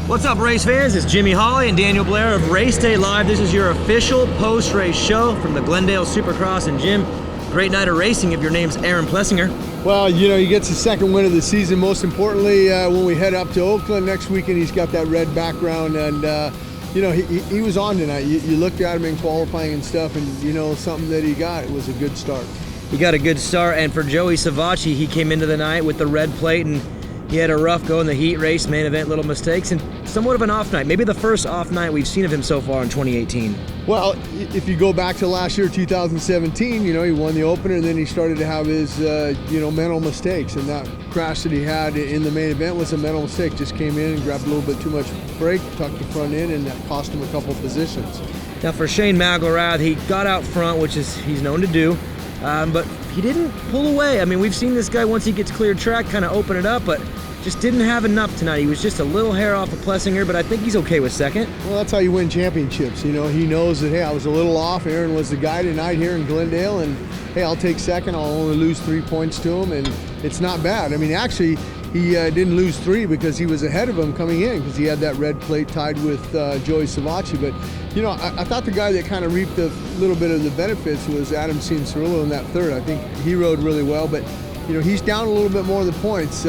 What's up, race fans? It's Jimmy Holley and Daniel Blair of Race Day Live. This is your official post-race show from the Glendale Supercross. And Jim, great night of racing if your name's Aaron Plessinger. Well, you know, he gets the second win of the season. Most importantly, when we head up to Oakland next weekend, he's got that red background. And, you know, he was on tonight. You looked at him in qualifying and stuff, and, you know, something that he got. It was a good start. He got a good start. And for Joey Savacci, he came into the night with the red plate, and he had a rough go in the heat race, main event, little mistakes, and somewhat of an off night. Maybe the first off night we've seen of him so far in 2018. Well, if you go back to last year, 2017, you know, he won the opener, and then he started to have his, you know, mental mistakes. And that crash that he had in the main event was a mental mistake. Just came in and grabbed a little bit too much brake, tucked the front in, and that cost him a couple positions. Now for Shane McGrath, he got out front, which is he's known to do, but he didn't pull away. I mean, we've seen this guy, once he gets clear track, kind of open it up, but just didn't have enough tonight. He was just a little hair off of Plessinger, but I think he's okay with second. Well, that's how you win championships. You know, he knows that, hey, I was a little off. Aaron was the guy tonight here in Glendale, and hey, I'll take second. I'll only lose 3 points to him, and it's not bad. I mean, actually, he didn't lose 3 because he was ahead of him coming in because he had that red plate tied with Joey Savacci. But, you know, I thought the guy that kind of reaped a little bit of the benefits was Adam Cianciarulo in that third. I think he rode really well, but you know, he's down a little bit more of the points.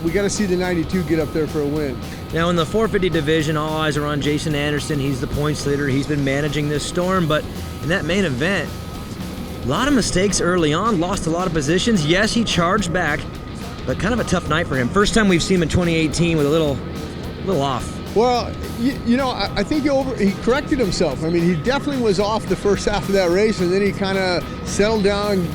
We got to see the 92 get up there for a win. Now in the 450 division, all eyes are on Jason Anderson. He's the points leader. He's been managing this storm, but in that main event, a lot of mistakes early on, lost a lot of positions. Yes, he charged back, but kind of a tough night for him. First time we've seen him in 2018 with a little off. Well, you know, I think he corrected himself. I mean, he definitely was off the first half of that race, and then he kind of settled down,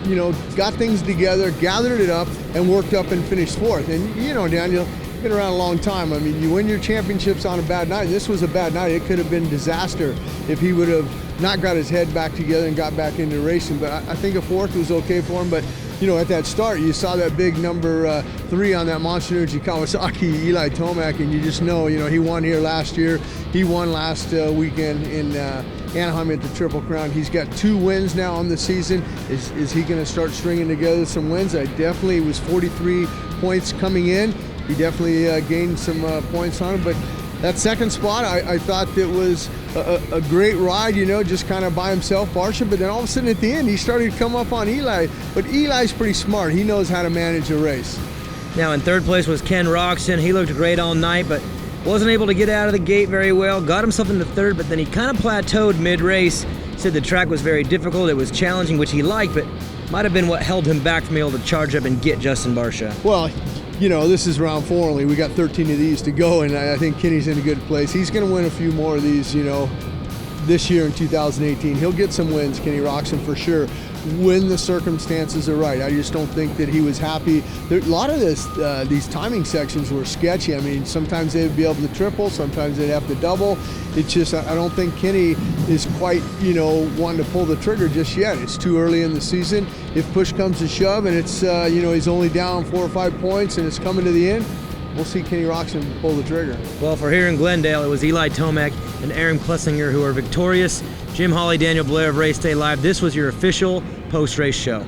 you know, got things together, gathered it up, and worked up and finished fourth. And, you know, Daniel, you've been around a long time. I mean, you win your championships on a bad night. This was a bad night. It could have been disaster if he would have not got his head back together and got back into racing. But I think a fourth was okay for him. But, you know, at that start, you saw that big number 3 on that Monster Energy Kawasaki, Eli Tomac, and you just know, you know, he won here last year. He won last weekend in Anaheim at the Triple Crown. He's got 2 wins now on the season. Is he going to start stringing together some wins? I definitely was 43 points coming in. He definitely gained some points on him, but that second spot, I thought that was a great ride, you know, just kind of by himself, Barsha, but then all of a sudden at the end, he started to come up on Eli, but Eli's pretty smart. He knows how to manage a race. Now in third place was Ken Roczen. He looked great all night, but wasn't able to get out of the gate very well. Got himself into third, but then he kind of plateaued mid-race. Said the track was very difficult. It was challenging, which he liked, but might have been what held him back from being able to charge up and get Justin Barsha. Well, you know, this is round 4 only. We got 13 of these to go, and I think Kenny's in a good place. He's going to win a few more of these, you know, this year in 2018. He'll get some wins, Kenny Roczen, for sure, when the circumstances are right. I just don't think that he was happy. A lot of these timing sections were sketchy. I mean, sometimes they'd be able to triple, sometimes they'd have to double. It's just, I don't think Kenny is quite, you know, wanting to pull the trigger just yet. It's too early in the season. If push comes to shove and it's, you know, he's only down 4 or 5 points and it's coming to the end, we'll see Kenny Roczen pull the trigger. Well, for here in Glendale, it was Eli Tomac and Aaron Plessinger who are victorious. Jim Holley, Daniel Blair of Race Day Live. This was your official post-race show.